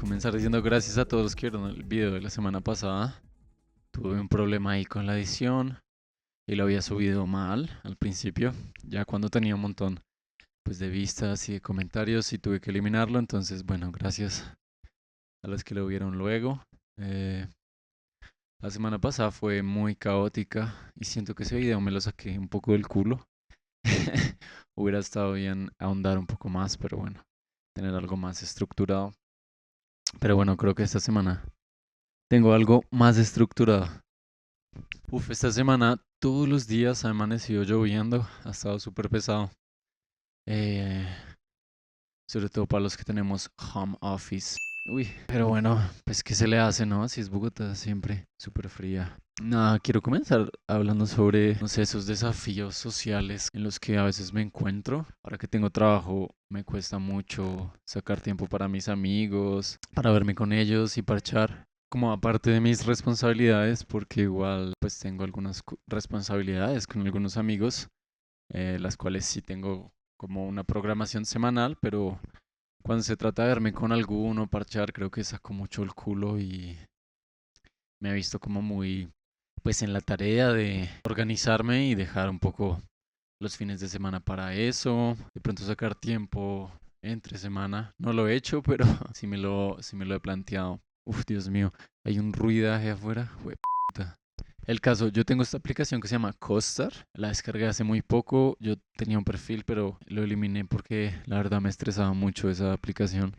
comenzar diciendo gracias a todos los que vieron el video de la semana pasada. Tuve un problema ahí con la edición y lo había subido mal al principio. Ya cuando tenía un montón pues de vistas y de comentarios y tuve que eliminarlo. Entonces, bueno, gracias a los que lo vieron luego. Eh, la semana pasada fue muy caótica y siento que ese video me lo saqué un poco del culo. Hubiera estado bien ahondar un poco más, pero bueno, tener algo más estructurado. Pero bueno, creo que esta semana tengo algo más estructurado. Esta semana todos los días ha amanecido lloviendo, ha estado súper pesado. Eh, Sobre todo para los que tenemos home office. Pero bueno, pues qué se le hace, ¿no? Así es Bogotá siempre, súper fría. Nada, quiero comenzar hablando sobre, no sé, esos desafíos sociales en los que a veces me encuentro. Ahora que tengo trabajo, me cuesta mucho sacar tiempo para mis amigos, para verme con ellos y parchar. Como aparte de mis responsabilidades, porque igual pues tengo algunas responsabilidades con algunos amigos, las cuales sí tengo como una programación semanal, pero cuando se trata de verme con alguno, parchar, creo que saco mucho el culo y me he visto como muy, pues en la tarea de organizarme y dejar un poco los fines de semana para eso, de pronto sacar tiempo entre semana. No lo he hecho, pero sí me lo he planteado. Dios mío, hay un ruidaje afuera. Puta. El caso, yo tengo esta aplicación que se llama Costar, la descargué hace muy poco, yo tenía un perfil pero lo eliminé porque la verdad me estresaba mucho esa aplicación.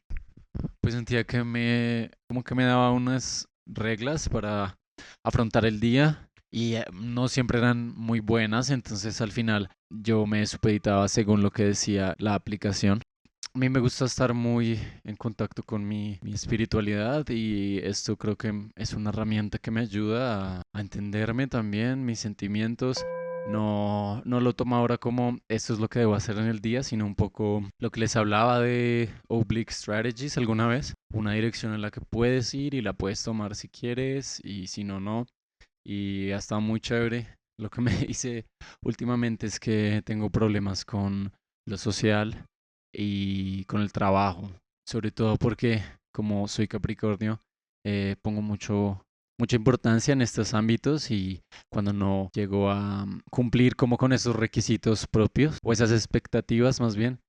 Pues sentía que como que me daba unas reglas para afrontar el día y no siempre eran muy buenas, entonces al final yo me supeditaba según lo que decía la aplicación. A mí me gusta estar muy en contacto con mi espiritualidad y esto creo que es una herramienta que me ayuda a entenderme también, mis sentimientos. No lo tomo ahora como esto es lo que debo hacer en el día, sino un poco lo que les hablaba de Oblique Strategies alguna vez. Una dirección en la que puedes ir y la puedes tomar si quieres y si no, no. Y ha estado muy chévere. Lo que me dice últimamente es que tengo problemas con lo social y con el trabajo, sobre todo porque como soy Capricornio, pongo mucha importancia en estos ámbitos y cuando no llego a cumplir como con esos requisitos propios o esas expectativas más bien,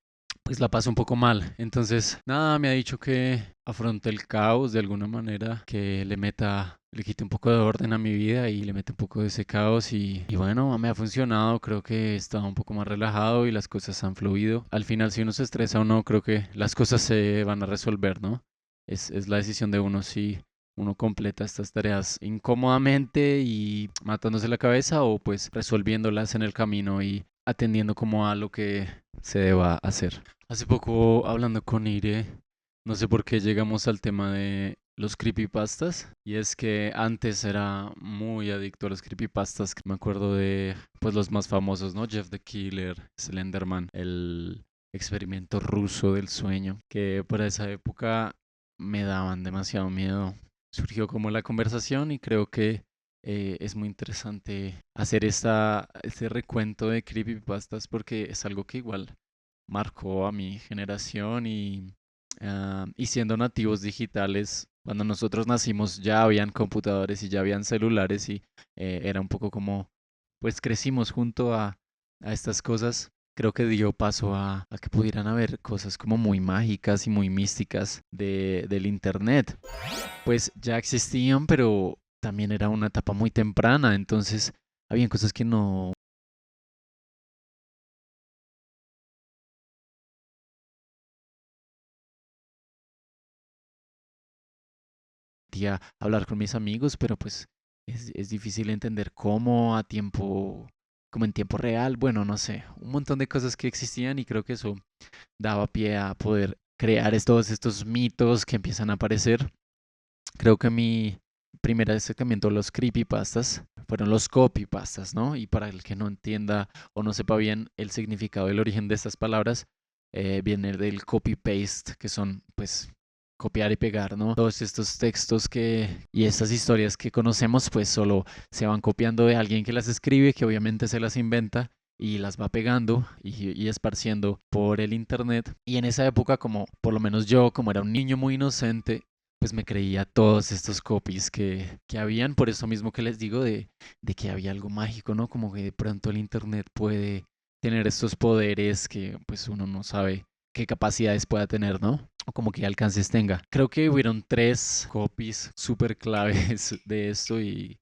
pues la paso un poco mal. Entonces, nada, me ha dicho que afronte el caos de alguna manera, que le quite un poco de orden a mi vida y le mete un poco de ese caos y bueno, me ha funcionado, creo que he estado un poco más relajado y las cosas han fluido. Al final, si uno se estresa o no, creo que las cosas se van a resolver, ¿no? Es la decisión de uno si uno completa estas tareas incómodamente y matándose la cabeza o pues resolviéndolas en el camino y atendiendo como a lo que se deba hacer. Hace poco hablando con Ire, no sé por qué llegamos al tema de los creepypastas y es que antes era muy adicto a los creepypastas, que me acuerdo de pues los más famosos, ¿no? Jeff the Killer, Slenderman, el experimento ruso del sueño, que para esa época me daban demasiado miedo. Surgió como la conversación y creo que es muy interesante hacer este recuento de creepypastas porque es algo que igual marcó a mi generación y siendo nativos digitales, cuando nosotros nacimos ya habían computadores y ya habían celulares y era un poco como, pues crecimos junto a estas cosas. Creo que dio paso a que pudieran haber cosas como muy mágicas y muy místicas del internet. Pues ya existían, pero también era una etapa muy temprana, entonces habían cosas que no podía hablar con mis amigos, pero pues es difícil entender cómo a tiempo, como en tiempo real, bueno, no sé, un montón de cosas que existían y creo que eso daba pie a poder crear todos estos mitos que empiezan a aparecer. Creo que mi primer acercamiento a los creepypastas fueron los copypastas, ¿no? Y para el que no entienda o no sepa bien el significado del origen de estas palabras, viene del copy-paste, que son, pues, copiar y pegar, ¿no? Todos estos textos y estas historias que conocemos, pues solo se van copiando de alguien que las escribe, que obviamente se las inventa y las va pegando y esparciendo por el internet. Y en esa época, como por lo menos yo, como era un niño muy inocente, pues me creía todos estos copies que habían, por eso mismo que les digo de que había algo mágico, ¿no? Como que de pronto el internet puede tener estos poderes que pues uno no sabe qué capacidades pueda tener, ¿no? O como que alcances tenga. Creo que hubieron tres copies súper claves de esto y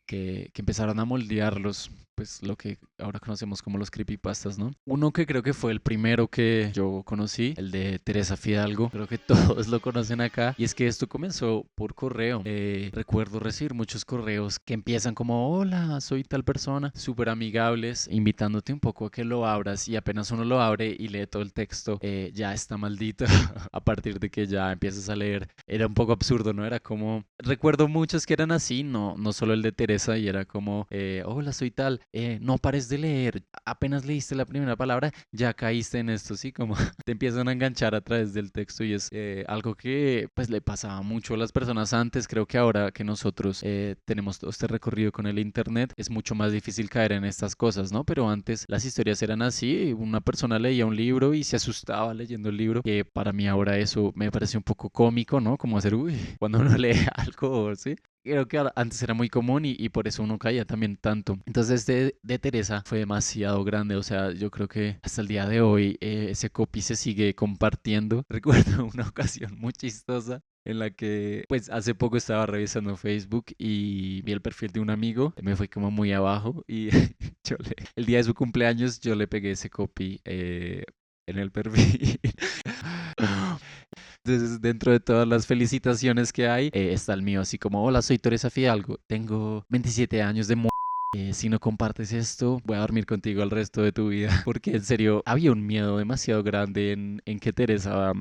que empezaron a moldearlos, pues lo que ahora conocemos como los creepypastas, ¿no? Uno que creo que fue el primero que yo conocí, el de Teresa Fidalgo, creo que todos lo conocen acá, y es que esto comenzó por correo. Recuerdo recibir muchos correos que empiezan como, hola, soy tal persona, súper amigables, invitándote un poco a que lo abras y apenas uno lo abre y lee todo el texto, ya está maldito a partir de que ya empiezas a leer. Era un poco absurdo, ¿no? Era como, recuerdo muchos que eran así, no solo el de Teresa, y era como, hola, soy tal, no pares de leer, apenas leíste la primera palabra, ya caíste en esto, ¿sí? Como te empiezan a enganchar a través del texto y es algo que pues le pasaba mucho a las personas antes. Creo que ahora que nosotros tenemos todo este recorrido con el internet, es mucho más difícil caer en estas cosas, ¿no? Pero antes las historias eran así, una persona leía un libro y se asustaba leyendo el libro, que para mí ahora eso me parece un poco cómico, ¿no? Como hacer, uy, cuando uno lee algo, ¿sí? Creo que antes era muy común y por eso uno caía también tanto. Entonces de Teresa fue demasiado grande, o sea, yo creo que hasta el día de hoy ese copy se sigue compartiendo. Recuerdo una ocasión muy chistosa en la que, pues, hace poco estaba revisando Facebook y vi el perfil de un amigo, me fue como muy abajo y el día de su cumpleaños yo le pegué ese copy en el perfil. Entonces, dentro de todas las felicitaciones que hay, está el mío, así como, hola, soy Teresa Fidalgo, tengo 27 años de si no compartes esto, voy a dormir contigo el resto de tu vida. Porque en serio, había un miedo demasiado grande en que Teresa,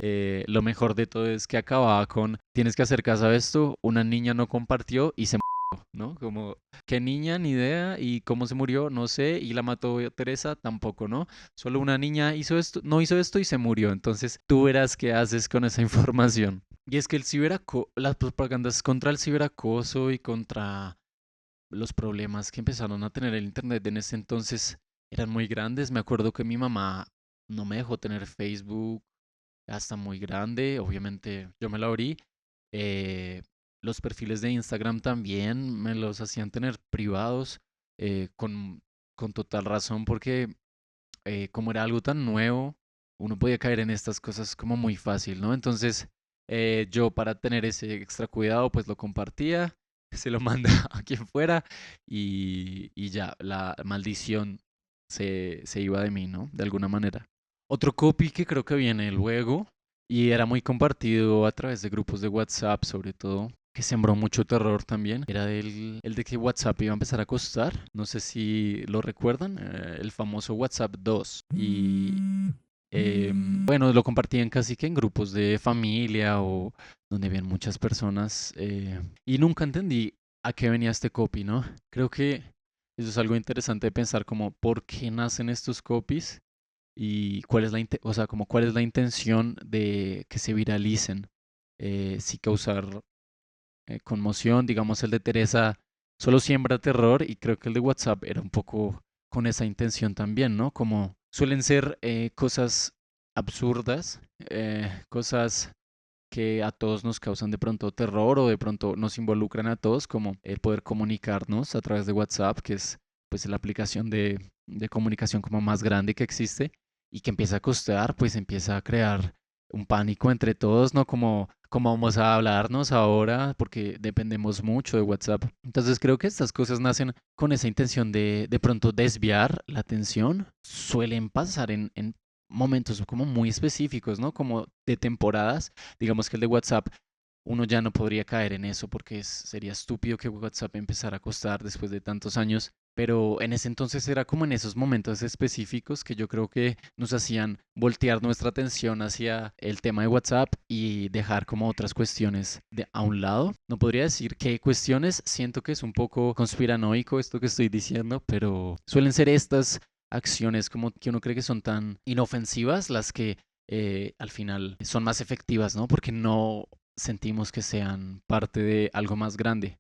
lo mejor de todo es que acababa con, tienes que hacer caso a esto, una niña no compartió y se murió, ¿no? Como, ¿qué niña? Ni idea. ¿Y cómo se murió? No sé. ¿Y la mató Teresa? Tampoco, ¿no? Solo una niña hizo esto, no hizo esto y se murió. Entonces, tú verás qué haces con esa información. Y es que las propagandas contra el ciberacoso y contra los problemas que empezaron a tener el internet en ese entonces eran muy grandes. Me acuerdo que mi mamá no me dejó tener Facebook hasta muy grande. Obviamente yo me lo abrí. Eh, los perfiles de Instagram también me los hacían tener privados con total razón porque como era algo tan nuevo, uno podía caer en estas cosas como muy fácil, ¿no? Entonces, yo para tener ese extra cuidado, pues lo compartía, se lo mandaba a quien fuera y ya, la maldición se iba de mí, ¿no? De alguna manera. Otro copy que creo que viene luego y era muy compartido a través de grupos de WhatsApp, sobre todo, que sembró mucho terror también, era el de que WhatsApp iba a empezar a costar. No sé si lo recuerdan, el famoso WhatsApp 2. Y bueno, lo compartían casi que en grupos de familia o donde habían muchas personas. Y nunca entendí a qué venía este copy, ¿no? Creo que eso es algo interesante de pensar como por qué nacen estos copies y cuál es o sea, como cuál es la intención de que se viralicen. Si causar conmoción, digamos el de Teresa solo siembra terror y creo que el de WhatsApp era un poco con esa intención también, ¿no? Como suelen ser cosas absurdas, cosas que a todos nos causan de pronto terror o de pronto nos involucran a todos, como el poder comunicarnos a través de WhatsApp, que es pues la aplicación de comunicación como más grande que existe y que empieza a costar, pues empieza a crear un pánico entre todos, ¿no? Como vamos a hablarnos ahora, porque dependemos mucho de WhatsApp. Entonces creo que estas cosas nacen con esa intención de pronto desviar la atención. Suelen pasar en momentos como muy específicos, ¿no? Como de temporadas. Digamos que el de WhatsApp, uno ya no podría caer en eso porque sería estúpido que WhatsApp empezara a costar después de tantos años. Pero en ese entonces era como en esos momentos específicos que yo creo que nos hacían voltear nuestra atención hacia el tema de WhatsApp y dejar como otras cuestiones a un lado. No podría decir qué cuestiones, siento que es un poco conspiranoico esto que estoy diciendo, pero suelen ser estas acciones como que uno cree que son tan inofensivas las que al final son más efectivas, ¿no? Porque no sentimos que sean parte de algo más grande.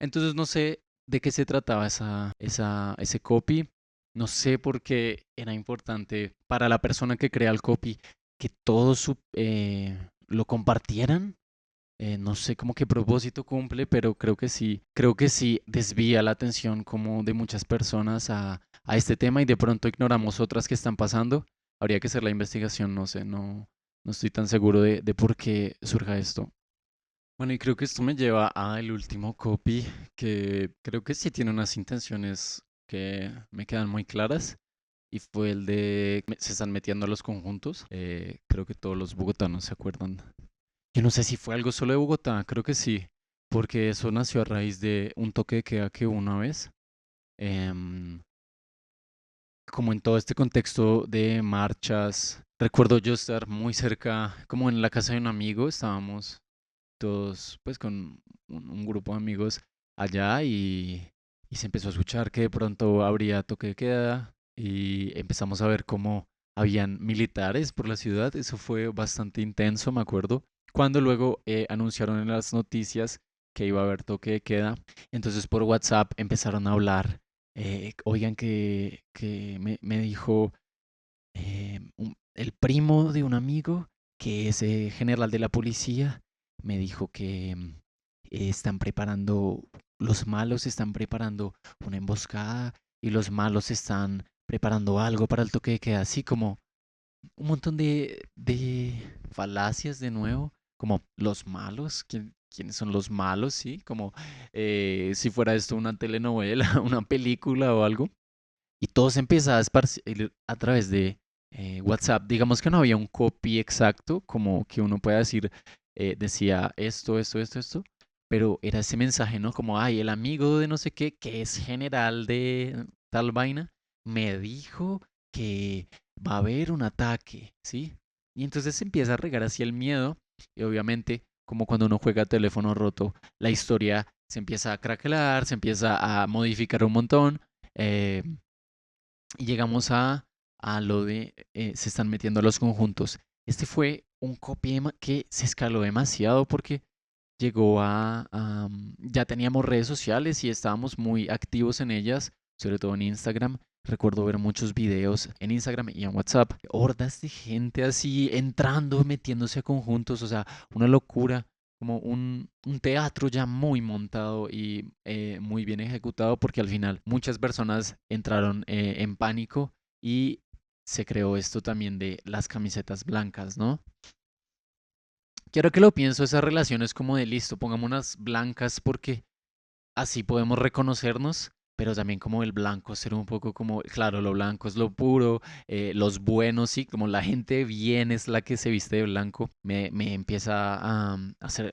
Entonces no sé de qué se trataba ese copy. No sé por qué era importante para la persona que crea el copy que todos lo compartieran. No sé cómo qué propósito cumple, pero creo que sí desvía la atención como de muchas personas a este tema y de pronto ignoramos otras que están pasando. Habría que hacer la investigación, no sé, no estoy tan seguro de por qué surja esto. Bueno, y creo que esto me lleva al último copy, que creo que sí tiene unas intenciones que me quedan muy claras. Y fue el de se están metiendo a los conjuntos. Creo que todos los bogotanos se acuerdan. Yo no sé si fue algo solo de Bogotá, creo que sí, porque eso nació a raíz de un toque de queda que hubo una vez. em, Como en todo este contexto de marchas, recuerdo yo estar muy cerca, como en la casa de un amigo, estábamos todos pues con un grupo de amigos allá y se empezó a escuchar que de pronto habría toque de queda y empezamos a ver cómo habían militares por la ciudad. Eso fue bastante intenso, me acuerdo. Cuando luego anunciaron en las noticias que iba a haber toque de queda, entonces por WhatsApp empezaron a hablar. Oigan que me dijo el primo de un amigo que es general de la policía, me dijo que están preparando, los malos están preparando una emboscada y los malos están preparando algo para el toque de queda, así como un montón de falacias de nuevo, como los malos, ¿quiénes son los malos? Sí, como si fuera esto una telenovela, una película o algo. Y todo se empieza a esparcir a través de WhatsApp. Digamos que no había un copy exacto, como que uno pueda decir, decía esto, pero era ese mensaje, ¿no? Como, ay, el amigo de no sé qué, que es general de tal vaina, me dijo que va a haber un ataque, ¿sí? Y entonces se empieza a regar así el miedo, y obviamente, como cuando uno juega a teléfono roto, la historia se empieza a craquelar, se empieza a modificar un montón. eh, y llegamos a lo de se están metiendo a los conjuntos. Este fue un copy que se escaló demasiado porque llegó ya teníamos redes sociales y estábamos muy activos en ellas, sobre todo en Instagram. Recuerdo ver muchos videos en Instagram y en WhatsApp, hordas de gente así entrando, metiéndose a conjuntos, o sea, una locura, como un teatro ya muy montado y muy bien ejecutado, porque al final muchas personas entraron en pánico y se creó esto también de las camisetas blancas, ¿no? Quiero que lo pienso, esas relaciones como de listo, pongamos unas blancas porque así podemos reconocernos, pero también como el blanco ser un poco como, claro, lo blanco es lo puro, los buenos, sí, como la gente bien es la que se viste de blanco, me empieza a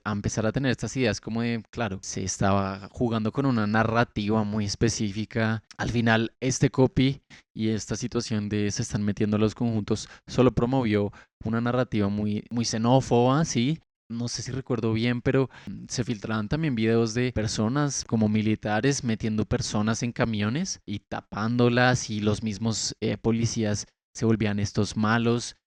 empezar a tener estas ideas como de, claro, se estaba jugando con una narrativa muy específica. Al final, este copy y esta situación de se están metiendo los conjuntos solo promovió una narrativa muy xenófoba, sí, no sé si recuerdo bien, pero se filtraban también videos de personas como militares metiendo personas en camiones y tapándolas y los mismos policías se volvían estos malos.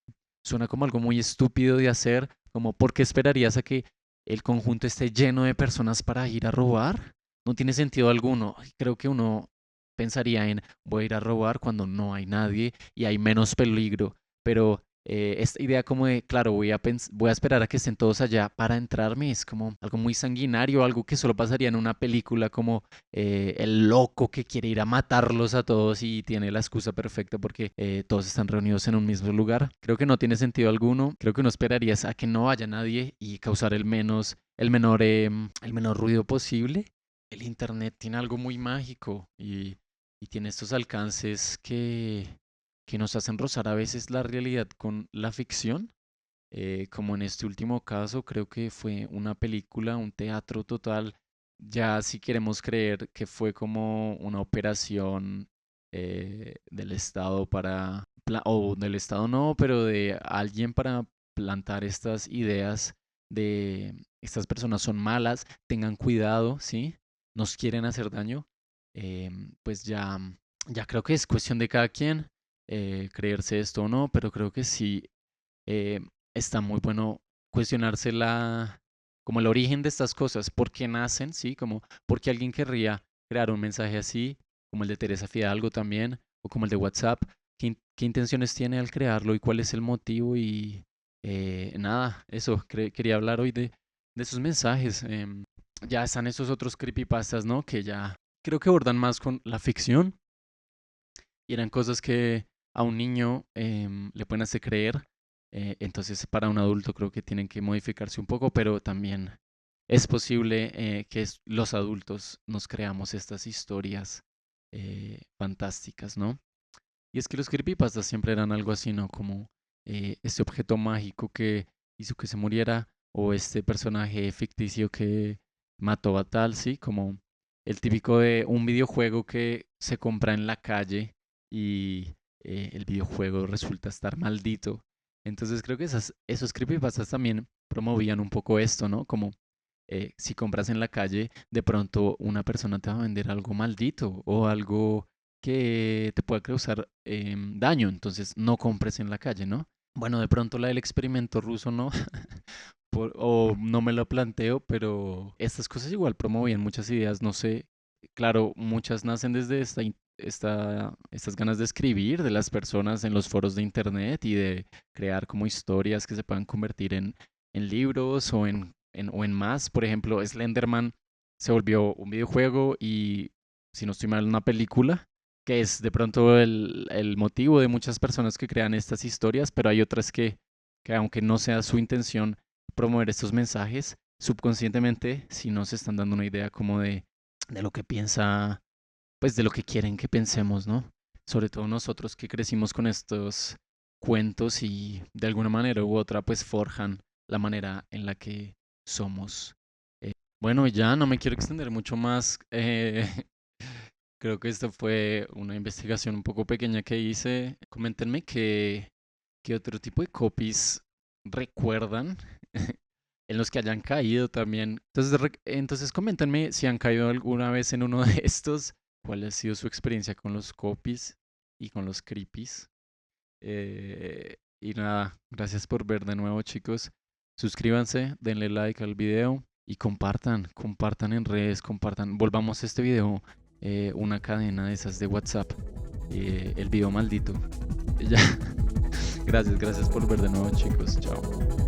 Suena como algo muy estúpido de hacer, como ¿por qué esperarías a que el conjunto esté lleno de personas para ir a robar? No tiene sentido alguno. Creo que uno pensaría en voy a ir a robar cuando no hay nadie y hay menos peligro, pero esta idea como de, claro, voy a esperar a que estén todos allá para entrarme, es como algo muy sanguinario, algo que solo pasaría en una película, como el loco que quiere ir a matarlos a todos y tiene la excusa perfecta porque todos están reunidos en un mismo lugar. Creo que no tiene sentido alguno, creo que uno esperaría a que no haya nadie y causar el menor ruido posible. El internet tiene algo muy mágico y tiene estos alcances que nos hacen rozar a veces la realidad con la ficción, como en este último caso, creo que fue una película, un teatro total. Ya si queremos creer que fue como una operación del Estado o del Estado no, pero de alguien para plantar estas ideas de estas personas son malas, tengan cuidado, ¿sí? Nos quieren hacer daño, pues ya creo que es cuestión de cada quien creerse esto o no, pero creo que sí eh, está muy bueno cuestionarse como el origen de estas cosas, por qué nacen, ¿sí? Como por qué alguien querría crear un mensaje así, como el de Teresa Fidalgo también, o como el de WhatsApp, qué intenciones tiene al crearlo y cuál es el motivo y nada, eso, quería hablar hoy de esos mensajes. Ya están esos otros creepypastas, ¿no? Que ya creo que abordan más con la ficción y eran cosas que a un niño le pueden hacer creer. Entonces, para un adulto creo que tienen que modificarse un poco, pero también es posible que los adultos nos creamos estas historias fantásticas, ¿no? Y es que los creepypastas siempre eran algo así, ¿no? Como este objeto mágico que hizo que se muriera o este personaje ficticio que mató a tal, ¿sí? Como el típico de un videojuego que se compra en la calle y el videojuego resulta estar maldito. Entonces creo que esos creepypastas también promovían un poco esto, ¿no? Como si compras en la calle, de pronto una persona te va a vender algo maldito o algo que te pueda causar daño, entonces no compres en la calle, ¿no? Bueno, de pronto la del experimento ruso no, o no me lo planteo, pero estas cosas igual promovían muchas ideas, no sé, claro, muchas nacen desde estas ganas de escribir de las personas en los foros de internet y de crear como historias que se puedan convertir en libros o en más. Por ejemplo, Slenderman se volvió un videojuego y, si no estoy mal, una película, que es de pronto el motivo de muchas personas que crean estas historias, pero hay otras que aunque no sea su intención promover estos mensajes, subconscientemente si nos están dando una idea como de lo que piensa, pues de lo que quieren que pensemos, ¿no? Sobre todo nosotros que crecimos con estos cuentos y de alguna manera u otra pues forjan la manera en la que somos. Bueno, ya no me quiero extender mucho más. Creo que esta fue una investigación un poco pequeña que hice. Coméntenme qué otro tipo de copies recuerdan en los que hayan caído también. Entonces coméntenme si han caído alguna vez en uno de estos, cuál ha sido su experiencia con los copies y con los creepies. Y nada, gracias por ver de nuevo, chicos. Suscríbanse, denle like al video y compartan en redes, compartan. Volvamos este video una cadena de esas de WhatsApp. El video maldito. Ya. Gracias por ver de nuevo, chicos. Chao.